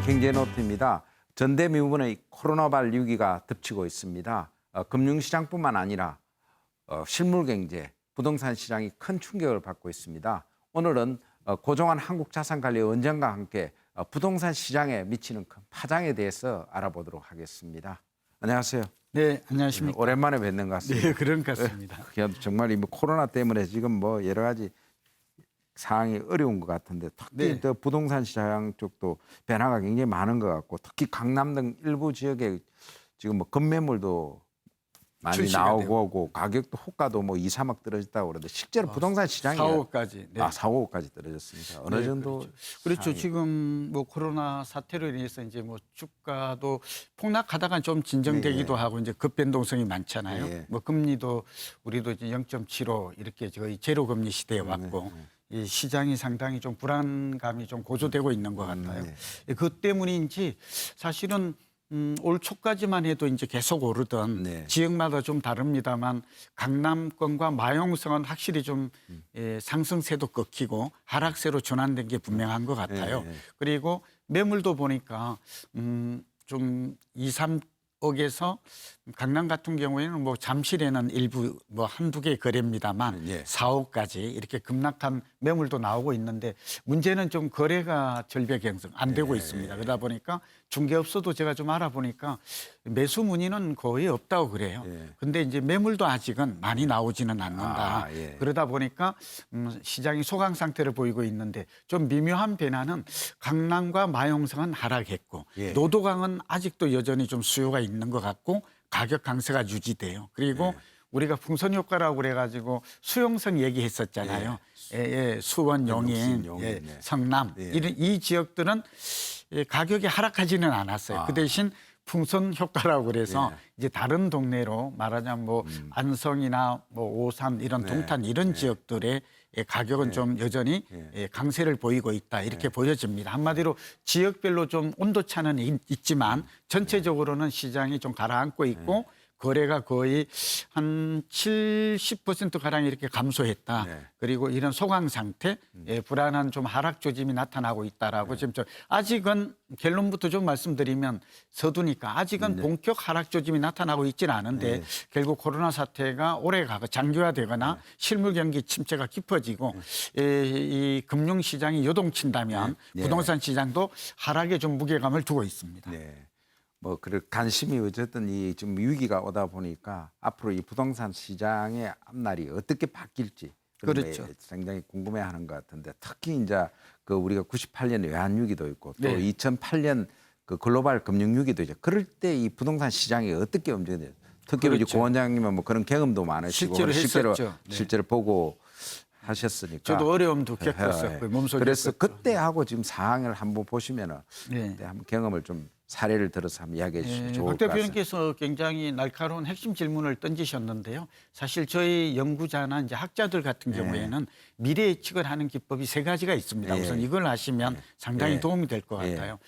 경제노트입니다. 전대미문의 코로나발 위기가 덮치고 있습니다. 금융시장뿐만 아니라 실물경제, 부동산 시장이 큰 충격을 받고 있습니다. 오늘은 고종환 한국자산관리원장과 함께 부동산 시장에 미치는 큰 파장에 대해서 알아보도록 하겠습니다. 안녕하세요. 네, 안녕하십니까. 오랜만에 뵙는 것 같습니다. 네, 그런 것 같습니다. 정말 이 코로나 때문에 지금 뭐 여러 가지 상황이 어려운 것 같은데 특히 네. 또 부동산 시장 쪽도 변화가 굉장히 많은 것 같고 특히 강남 등 일부 지역에 지금 뭐 급매물도 많이 나오고 가격도 호가도 뭐 2, 3억 떨어졌다고 그러는데 실제로 부동산 시장이 4억까지. 네. 4, 5억까지 떨어졌습니다. 어느 네, 정도 그렇죠. 지금 뭐 코로나 사태로 인해서 이제 뭐 주가도 폭락하다가 좀 진정되기도 하고 이제 급변동성이 많잖아요. 예. 뭐 금리도 우리도 이제 0.75 이렇게 저희 제로 금리 시대에 왔고 이 시장이 상당히 좀 불안감이 좀 고조되고 있는 것 같아요. 그 때문인지 사실은 올 초까지만 해도 이제 계속 오르던 지역마다 좀 다릅니다만 강남권과 마용성은 확실히 좀 상승세도 꺾이고 하락세로 전환된 게 분명한 것 같아요. 그리고 매물도 보니까 좀 2, 3억에서 강남 같은 경우에는 뭐 잠실에는 일부 뭐 한두 개 거래입니다만 4억까지 이렇게 급락한 매물도 나오고 있는데 문제는 좀 거래가 절벽 형성 안 되고 있습니다. 그러다 보니까 중개업소도 제가 좀 알아보니까 매수 문의는 거의 없다고 그래요. 근데 이제 매물도 아직은 많이 나오지는 않는다. 그러다 보니까 시장이 소강 상태를 보이고 있는데 좀 미묘한 변화는 강남과 마용성은 하락했고 노도강은 아직도 여전히 좀 수요가 있는 것 같고 가격 강세가 유지돼요. 그리고 우리가 풍선 효과라고 그래가지고 수용성 얘기했었잖아요. 수원, 용인, 성남 이 지역들은 가격이 하락하지는 않았어요. 그 대신 풍선 효과라고 그래서 이제 다른 동네로 말하자면 뭐 안성이나 뭐 오산 이런 동탄 이런 지역들의 가격은 좀 여전히 강세를 보이고 있다 이렇게 보여집니다. 한마디로 지역별로 좀 온도차는 있지만 전체적으로는 시장이 좀 가라앉고 있고 거래가 거의 한 70%가량 이렇게 감소했다. 그리고 이런 소강 상태, 불안한 좀 하락 조짐이 나타나고 있다라고 지금 아직은 결론부터 좀 말씀드리면 서두니까 아직은 본격 하락 조짐이 나타나고 있지는 않은데 결국 코로나 사태가 오래가고 장기화되거나 실물 경기 침체가 깊어지고 이 금융 시장이 요동친다면 부동산 시장도 하락에 좀 무게감을 두고 있습니다. 뭐 그런 관심이 어쨌든 이 좀 위기가 오다 보니까 앞으로 이 부동산 시장의 앞날이 어떻게 바뀔지 그렇죠. 상당히 궁금해하는 것 같은데 특히 이제 그 우리가 98년 외환 위기도 있고 또 2008년 그 글로벌 금융 위기도 있죠. 그럴 때 이 부동산 시장이 어떻게 움직여요? 특히 우리 고 원장님은 뭐 그런 경험도 많으시고 실제로 보고 하셨으니까 저도 어려움도 겪었었고 몸소리 그래서 그때하고 지금 상황을 한번 보시면은 그때 한번 경험을 좀 사례를 들어서 한번 이야기해 주시면 좋을 것 박 같습니다. 대표님께서 굉장히 날카로운 핵심 질문을 던지셨는데요. 사실 저희 연구자나 이제 학자들 같은 경우에는 미래 예측을 하는 기법이 세 가지가 있습니다. 우선 이걸 아시면 상당히 도움이 될 것 같아요.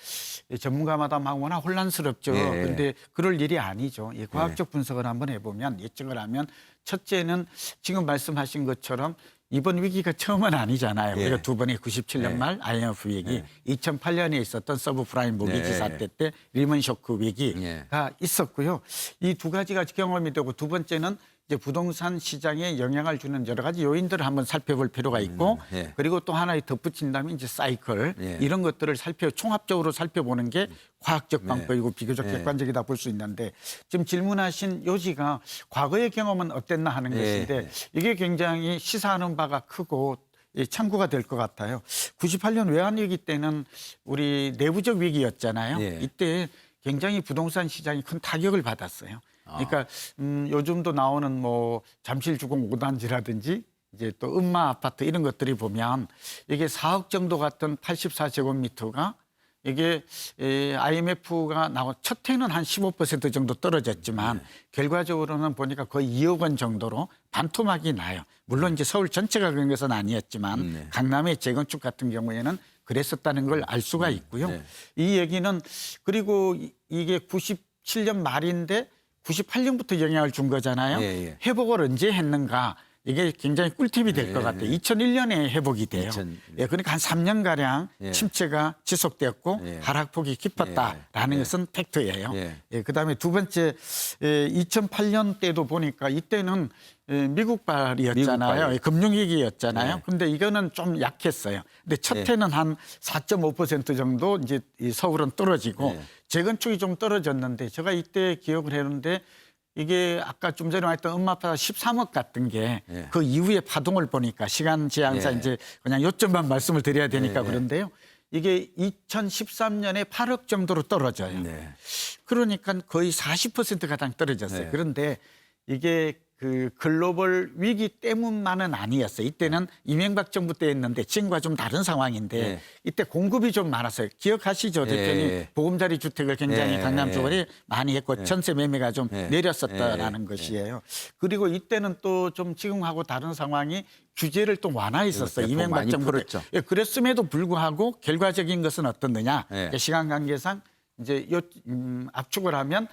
전문가마다 막 워낙 혼란스럽죠. 그런데 그럴 일이 아니죠. 과학적 분석을 한번 해보면 예측을 하면 첫째는 지금 말씀하신 것처럼 이번 위기가 처음은 아니잖아요. 우리가 두 번의 97년 말 IMF 위기, 2008년에 있었던 서브프라임 모기지 사태 때 리먼 쇼크 위기가 있었고요. 이 두 가지가 경험이 되고 두 번째는 이제 부동산 시장에 영향을 주는 여러 가지 요인들을 한번 살펴볼 필요가 있고 그리고 또 하나에 덧붙인다면 이제 사이클 이런 것들을 총합적으로 살펴보는 게 과학적 방법이고 비교적 객관적이다 볼 수 있는데 지금 질문하신 요지가 과거의 경험은 어땠나 하는 것인데 이게 굉장히 시사하는 바가 크고 참고가 될 것 같아요. 98년 외환위기 때는 우리 내부적 위기였잖아요. 이때 굉장히 부동산 시장이 큰 타격을 받았어요. 그러니까 요즘도 나오는 뭐 잠실주공 5단지라든지 이제 또 음마 아파트 이런 것들이 보면 이게 4억 정도 같은 84제곱미터가 이게 IMF가 나온 첫 해는 한 15% 정도 떨어졌지만 결과적으로는 보니까 거의 2억 원 정도로 반토막이 나요. 물론 이제 서울 전체가 그런 것은 아니었지만 강남의 재건축 같은 경우에는 그랬었다는 걸 알 수가 있고요. 이 얘기는 그리고 이게 97년 말인데 98년부터 영향을 준 거잖아요. 회복을 언제 했는가. 이게 굉장히 꿀팁이 될 것 같아요. 2001년에 회복이 돼요. 2001년. 예, 그러니까 한 3년가량 침체가 지속되었고 하락폭이 깊었다라는 것은 팩트예요. 예, 그다음에 두 번째 2008년 때도 보니까 이때는 미국발이었잖아요. 미국발. 금융위기였잖아요. 근데 이거는 좀 약했어요. 근데 첫 해는 한 4.5% 정도 이제 이 서울은 떨어지고 재건축이 좀 떨어졌는데 제가 이때 기억을 했는데 이게 아까 좀 전에 말했던 엄마파가 13억 같은 게 그 이후에 파동을 보니까 시간 제한상 이제 그냥 요점만 말씀을 드려야 되니까 그런데요. 이게 2013년에 8억 정도로 떨어져요. 그러니까 거의 40% 가량 떨어졌어요. 그런데 이게 그 글로벌 위기 때문만은 아니었어요. 이때는 이명박 정부 때였는데 지금과 좀 다른 상황인데 이때 공급이 좀 많았어요. 기억하시죠? 대표님 보금자리 주택을 굉장히 강남 쪽에 많이 했고 전세 매매가 좀 내렸었다라는 것이에요. 그리고 이때는 또 좀 지금하고 다른 상황이 규제를 또 완화했었어요. 이명박 정부 때. 예, 그랬음에도 불구하고 결과적인 것은 어떻느냐? 시간 관계상 이제 압축을 하면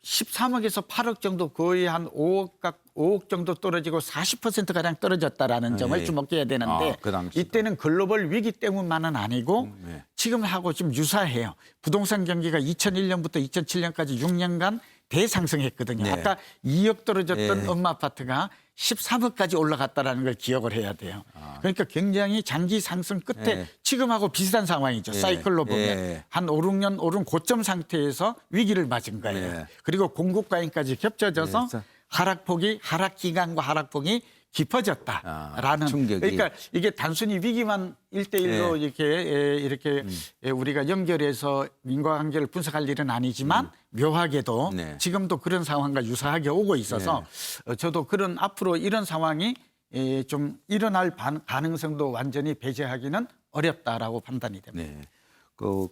13억에서 8억 정도 거의 한 5억 정도 떨어지고 40%가량 떨어졌다라는 점을 주목해야 되는데 이때는 글로벌 위기 때문만은 아니고 지금하고 좀 유사해요. 부동산 경기가 2001년부터 2007년까지 6년간 대상승했거든요. 아까 2억 떨어졌던 엄마 아파트가 13억까지 올라갔다라는 걸 기억을 해야 돼요. 그러니까 굉장히 장기 상승 끝에 지금하고 비슷한 상황이죠. 사이클로 보면 한 5, 6년 오른 고점 상태에서 위기를 맞은 거예요. 그리고 공급 과잉까지 겹쳐져서 하락 기간과 하락폭이 깊어졌다라는 충격이. 그러니까 이게 단순히 위기만 1대1로 이렇게 우리가 연결해서 인과관계를 분석할 일은 아니지만 묘하게도 지금도 그런 상황과 유사하게 오고 있어서 저도 그런 앞으로 이런 상황이 좀 일어날 가능성도 완전히 배제하기는 어렵다라고 판단이 됩니다.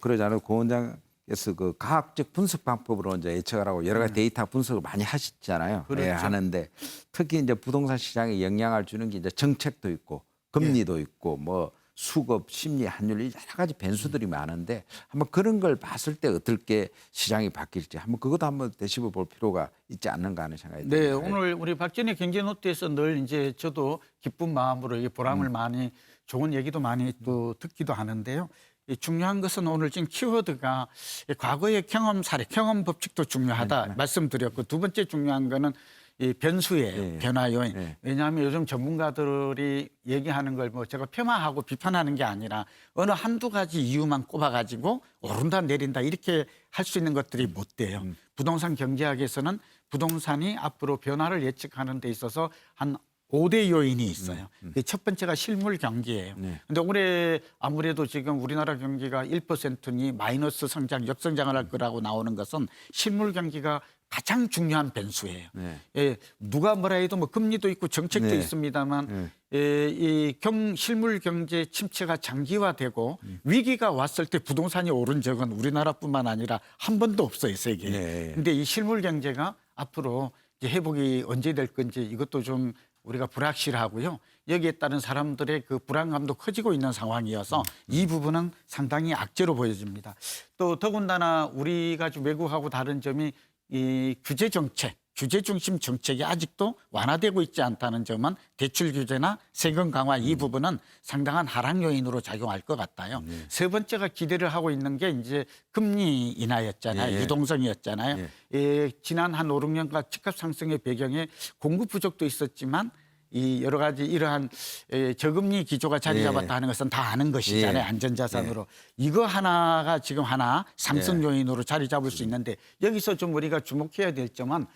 그러잖아요. 고 원장께서 그 과학적 분석 방법으로 이제 예측을 하고 여러 가지 데이터 분석을 많이 하시잖아요. 하는데 특히 이제 부동산 시장에 영향을 주는 게 이제 정책도 있고 금리도 있고 뭐 수급, 심리, 환율 여러 가지 변수들이 많은데 한번 그런 걸 봤을 때 어떻게 시장이 바뀔지 한번 그것도 한번 되짚어 볼 필요가 있지 않는가 하는 생각이 듭니다. 네, 오늘 우리 박진희 경제노트에서 늘 이제 저도 기쁜 마음으로 이 보람을 많이 좋은 얘기도 많이 또 듣기도 하는데요. 이 중요한 것은 오늘 지금 키워드가 과거의 경험 사례, 경험 법칙도 중요하다 말씀드렸고 두 번째 중요한 거는 이 변수예요. 변화 요인. 왜냐하면 요즘 전문가들이 얘기하는 걸 뭐 제가 폄하하고 비판하는 게 아니라 어느 한두 가지 이유만 꼽아가지고 오른다 내린다 이렇게 할 수 있는 것들이 못 돼요. 부동산 경제학에서는 부동산이 앞으로 변화를 예측하는 데 있어서 한 5대 요인이 있어요. 첫 번째가 실물 경기예요. 근데 올해 아무래도 지금 우리나라 경기가 1%니 마이너스 성장, 역성장을 할 거라고 나오는 것은 실물 경기가 가장 중요한 변수예요. 누가 뭐라 해도 뭐 금리도 있고 정책도 있습니다만 이 실물 경제 침체가 장기화되고 위기가 왔을 때 부동산이 오른 적은 우리나라뿐만 아니라 한 번도 없어요, 세계에. 근데 이 실물 경제가 앞으로 이제 회복이 언제 될 건지 이것도 좀 우리가 불확실하고요. 여기에 따른 사람들의 그 불안감도 커지고 있는 상황이어서 이 부분은 상당히 악재로 보여집니다. 또 더군다나 우리가 좀 외국하고 다른 점이 이 규제 정책, 규제 중심 정책이 아직도 완화되고 있지 않다는 점은 대출 규제나 세금 강화 이 부분은 상당한 하락 요인으로 작용할 것 같아요. 세 번째가 기대를 하고 있는 게 이제 금리 인하였잖아요. 유동성이었잖아요. 지난 한 5, 6년간 집값 상승의 배경에 공급 부족도 있었지만 이 여러 가지 이러한 저금리 기조가 자리 잡았다 하는 것은 다 아는 것이잖아요. 안전자산으로. 이거 하나가 지금 하나 상승 요인으로 자리 잡을 수 있는데 여기서 좀 우리가 주목해야 될 점은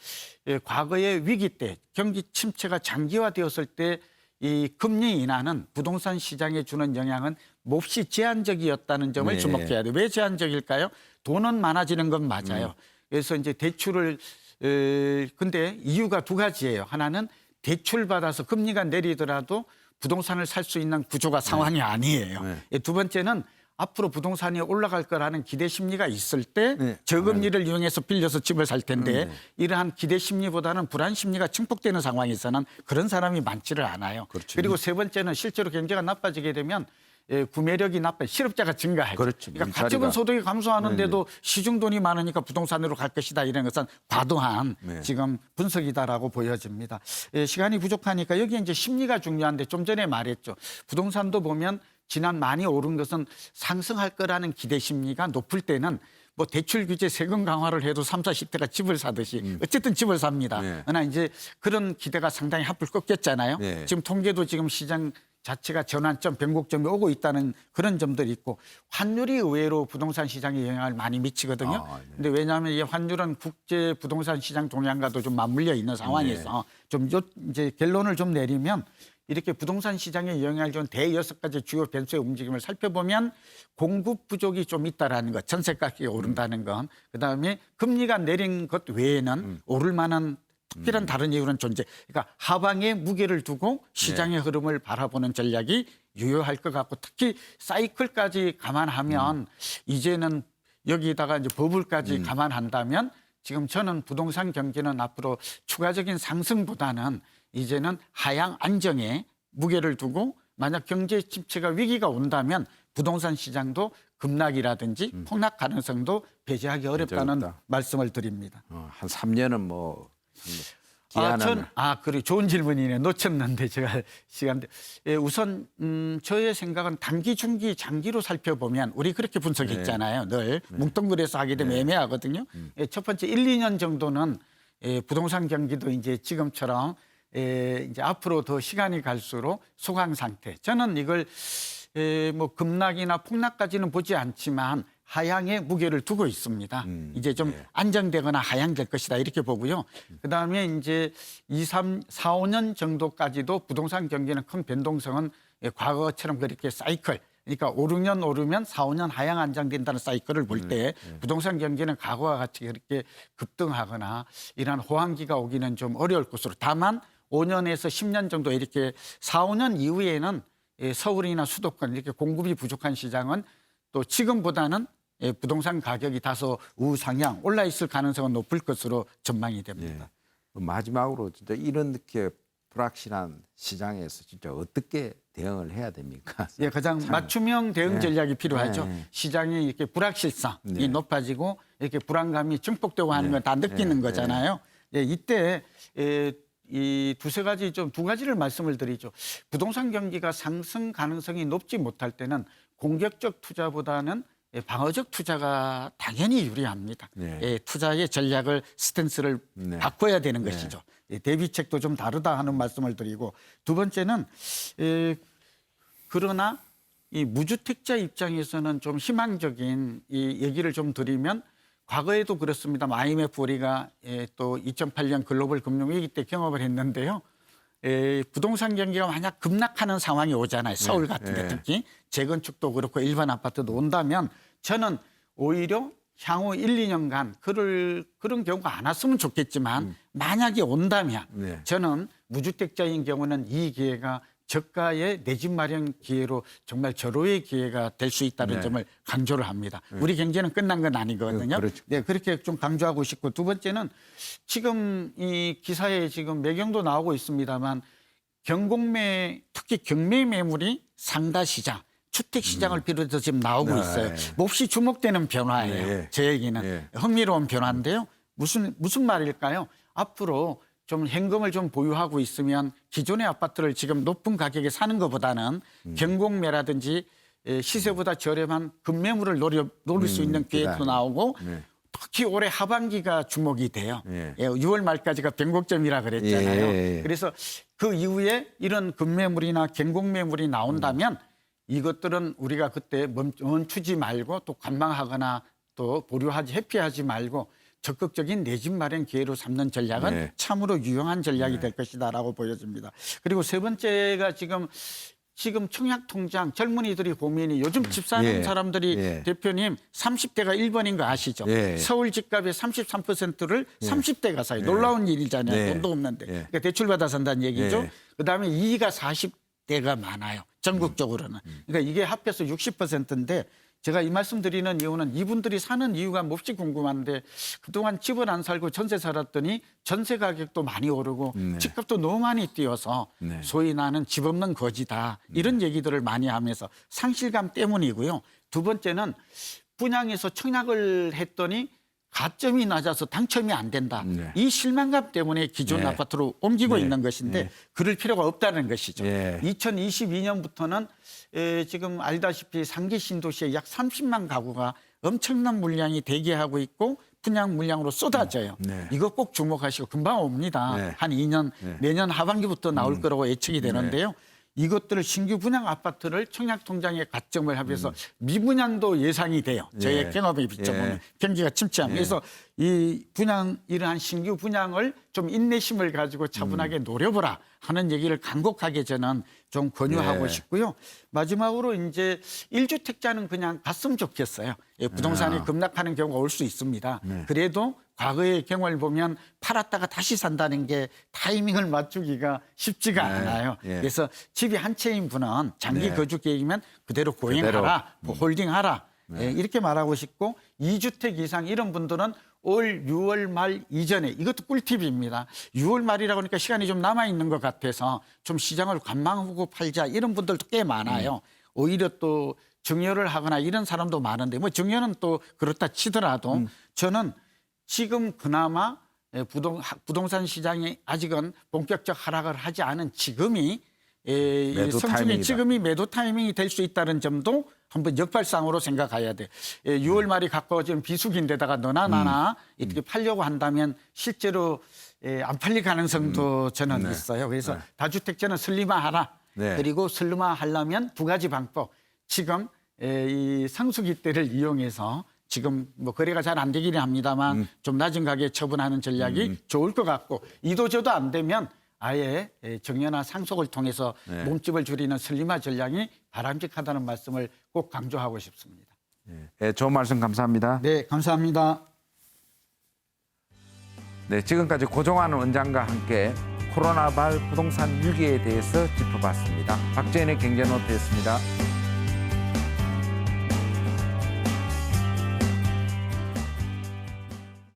과거의 위기 때 경기 침체가 장기화되었을 때 이 금리 인하는 부동산 시장에 주는 영향은 몹시 제한적이었다는 점을 주목해야 돼요. 왜 제한적일까요? 돈은 많아지는 건 맞아요. 그래서 이제 대출을 근데 이유가 두 가지예요. 하나는 대출 받아서 금리가 내리더라도 부동산을 살 수 있는 구조가 상황이 아니에요. 두 번째는 앞으로 부동산이 올라갈 거라는 기대 심리가 있을 때 저금리를 이용해서 빌려서 집을 살 텐데 이러한 기대 심리보다는 불안 심리가 증폭되는 상황에서는 그런 사람이 많지를 않아요. 그리고 세 번째는 실제로 경제가 나빠지게 되면 구매력이 나빠 실업자가 증가하죠. 그렇죠. 그러니까 일자리가- 가처분 소득이 감소하는데도 시중돈이 많으니까 부동산으로 갈 것이다 이런 것은 과도한 네. 지금 분석이다라고 보여집니다. 시간이 부족하니까 여기 이제 심리가 중요한데 좀 전에 말했죠. 부동산도 보면 지난 많이 오른 것은 상승할 거라는 기대 심리가 높을 때는 뭐 대출 규제 세금 강화를 해도 30, 40대가 집을 사듯이 어쨌든 집을 삽니다. 네. 그러나 이제 그런 기대가 상당히 한풀 꺾였잖아요. 네. 지금 통계도 지금 시장 자체가 전환점, 변곡점이 오고 있다는 그런 점들이 있고 환율이 의외로 부동산 시장에 영향을 많이 미치거든요. 아, 네. 근데 왜냐하면 이 환율은 국제 부동산 시장 동향과도 좀 맞물려 있는 상황에서 좀 이제 결론을 좀 내리면 이렇게 부동산 시장에 영향을 준 대여섯 가지 주요 변수의 움직임을 살펴보면 공급 부족이 좀 있다라는 것, 전세가격이 오른다는 것, 그다음에 금리가 내린 것 외에는 오를 만한 특별한 다른 이유는 존재. 그러니까 하방에 무게를 두고 시장의 흐름을 바라보는 전략이 유효할 것 같고 특히 사이클까지 감안하면 이제는 여기다가 이제 버블까지 감안한다면 지금 저는 부동산 경기는 앞으로 추가적인 상승보다는 이제는 하향 안정에 무게를 두고 만약 경제 침체가 위기가 온다면 부동산 시장도 급락이라든지 폭락 가능성도 배제하기 어렵다는 어렵다. 말씀을 드립니다. 한 3년은 뭐 기한은 그래 좋은 질문이네. 놓쳤는데 제가 시간. 우선 저의 생각은 단기, 중기, 장기로 살펴보면 우리 그렇게 분석했잖아요. 늘 뭉뚱그려서 하게 되면 애매하거든요. 첫 번째 1, 2년 정도는 부동산 경기도 이제 지금처럼 이제 앞으로 더 시간이 갈수록 소강 상태. 저는 이걸 뭐 급락이나 폭락까지는 보지 않지만 하향에 무게를 두고 있습니다. 이제 좀 안정되거나 하향될 것이다 이렇게 보고요. 그다음에 이제 4, 5년 정도까지도 부동산 경기는 큰 변동성은 과거처럼 그렇게 사이클 그러니까 5, 6년 오르면 4, 5년 하향 안정된다는 사이클을 볼 때 부동산 경기는 과거와 같이 그렇게 급등하거나 이러한 호황기가 오기는 좀 어려울 것으로 다만 5년에서 10년 정도 이렇게 4, 5년 이후에는 서울이나 수도권 이렇게 공급이 부족한 시장은 또 지금보다는 부동산 가격이 다소 우상향 올라 있을 가능성은 높을 것으로 전망이 됩니다. 마지막으로 진짜 이렇게 불확실한 시장에서 진짜 어떻게 대응을 해야 됩니까? 가장 맞춤형 대응 전략이 필요하죠. 네. 시장이 이렇게 불확실성이 높아지고 이렇게 불안감이 증폭되고 하는 걸 다 느끼는 거잖아요. 이때 이 두세 가지 두 가지를 말씀을 드리죠. 부동산 경기가 상승 가능성이 높지 못할 때는 공격적 투자보다는 방어적 투자가 당연히 유리합니다. 투자의 전략을 스탠스를 바꿔야 되는 것이죠. 대비책도 좀 다르다 하는 말씀을 드리고 두 번째는 그러나 이 무주택자 입장에서는 좀 희망적인 이 얘기를 좀 드리면 과거에도 그렇습니다. IMF 우리가 또 2008년 글로벌 금융위기 때 경험을 했는데요. 부동산 경기가 만약 급락하는 상황이 오잖아요. 서울 같은 데 특히 재건축도 그렇고 일반 아파트도 온다면 저는 오히려 향후 1, 2년간 그런 경우가 안 왔으면 좋겠지만 만약에 온다면 저는 무주택자인 경우는 이 기회가 저가의 내 집 마련 기회로 정말 절호의 기회가 될 수 있다는 점을 강조를 합니다. 우리 경제는 끝난 건 아니거든요. 그렇죠. 그렇게 좀 강조하고 싶고 두 번째는 지금 이 기사에 지금 매경도 나오고 있습니다만 경공매 특히 경매 매물이 상가 시장 주택 시장을 비롯해서 지금 나오고 있어요. 몹시 주목되는 변화예요. 제 얘기는 흥미로운 변화인데요. 무슨 말일까요? 앞으로 좀 현금을 좀 보유하고 있으면 기존의 아파트를 지금 높은 가격에 사는 것보다는 경공매라든지 시세보다 저렴한 급매물을 노릴 수 있는 계획도 나오고 특히 올해 하반기가 주목이 돼요. 6월 말까지가 변곡점이라 그랬잖아요. 그래서 그 이후에 이런 급매물이나 경공매물이 나온다면 이것들은 우리가 그때 멈추지 말고 또 관망하거나 또 보류하지 회피하지 말고 적극적인 내 집 마련 기회로 삼는 전략은 참으로 유용한 전략이 될 것이다라고 보여집니다. 그리고 세 번째가 지금 청약통장 젊은이들이 고민이 요즘 집 사는 사람들이 대표님 30대가 1번인 거 아시죠? 서울 집값의 33%를 30대가 사요. 놀라운 일이잖아요. 돈도 없는데. 그러니까 대출받아 산다는 얘기죠. 그다음에 2위가 40대가 많아요. 전국적으로는. 그러니까 이게 합해서 60%인데 제가 이 말씀드리는 이유는 이분들이 사는 이유가 몹시 궁금한데 그동안 집을 안 살고 전세 살았더니 전세 가격도 많이 오르고 집값도 너무 많이 뛰어서 네. 소위 나는 집 없는 거지다 이런 얘기들을 많이 하면서 상실감 때문이고요. 두 번째는 분양해서 청약을 했더니 가점이 낮아서 당첨이 안 된다. 네. 이 실망감 때문에 기존 네. 아파트로 옮기고 네. 있는 것인데 네. 그럴 필요가 없다는 것이죠. 네. 2022년부터는 지금 알다시피 3기 신도시에 약 30만 가구가 엄청난 물량이 대기하고 있고 분양 물량으로 쏟아져요. 네. 이거 꼭 주목하시고 금방 옵니다. 네. 한 2년 네. 내년 하반기부터 나올 거라고 예측이 되는데요. 이것들을 신규 분양 아파트를 청약통장에 가점을 하면서 미분양도 예상이 돼요. 저의 예. 경험에 비춰보면 예. 경기가 침체하면 그래서 이 분양 이러한 신규 분양을 좀 인내심을 가지고 차분하게 노려보라 하는 얘기를 간곡하게 저는 좀 권유하고 예. 싶고요. 마지막으로 이제 1주택자는 그냥 갔으면 좋겠어요. 예, 부동산이 급락하는 경우가 올 수 있습니다. 그래도 과거의 경험을 보면 팔았다가 다시 산다는 게 타이밍을 맞추기가 쉽지가 않아요. 예. 그래서 집이 한 채인 분은 장기 네. 거주 계획이면 그대로 고행하라, 홀딩하라 예, 이렇게 말하고 싶고 2주택 이상 이런 분들은 올 6월 말 이전에 이것도 꿀팁입니다. 6월 말이라고 하니까 시간이 좀 남아 있는 것 같아서 좀 시장을 관망하고 팔자 이런 분들도 꽤 많아요. 오히려 또 증여를 하거나 이런 사람도 많은데 뭐 증여는 또 그렇다 치더라도 저는 지금 그나마 부동산 시장이 아직은 본격적 하락을 하지 않은 지금이 매도 성충이 타이밍이다. 지금이 매도 타이밍이 될 수 있다는 점도 한번 역발상으로 생각해야 돼. 6월 말이 가까워지면 비수기인데다가 너나 나나 이렇게 팔려고 한다면 실제로 안 팔릴 가능성도 저는 있어요. 그래서 다주택자는 슬림화하라. 네. 그리고 슬림화하려면 두 가지 방법. 지금 이 상수기 때를 이용해서 지금 뭐 거래가 잘 안 되기는 합니다만 좀 낮은 가격에 처분하는 전략이 좋을 것 같고 이도저도 안 되면 아예 정려나 상속을 통해서 몸집을 줄이는 슬림화 전략이 바람직하다는 말씀을 꼭 강조하고 싶습니다. 네, 좋은 말씀 감사합니다. 네, 감사합니다. 네, 지금까지 고종환 원장과 함께 코로나발 부동산 위기에 대해서 짚어봤습니다. 박재인의 경제노트였습니다.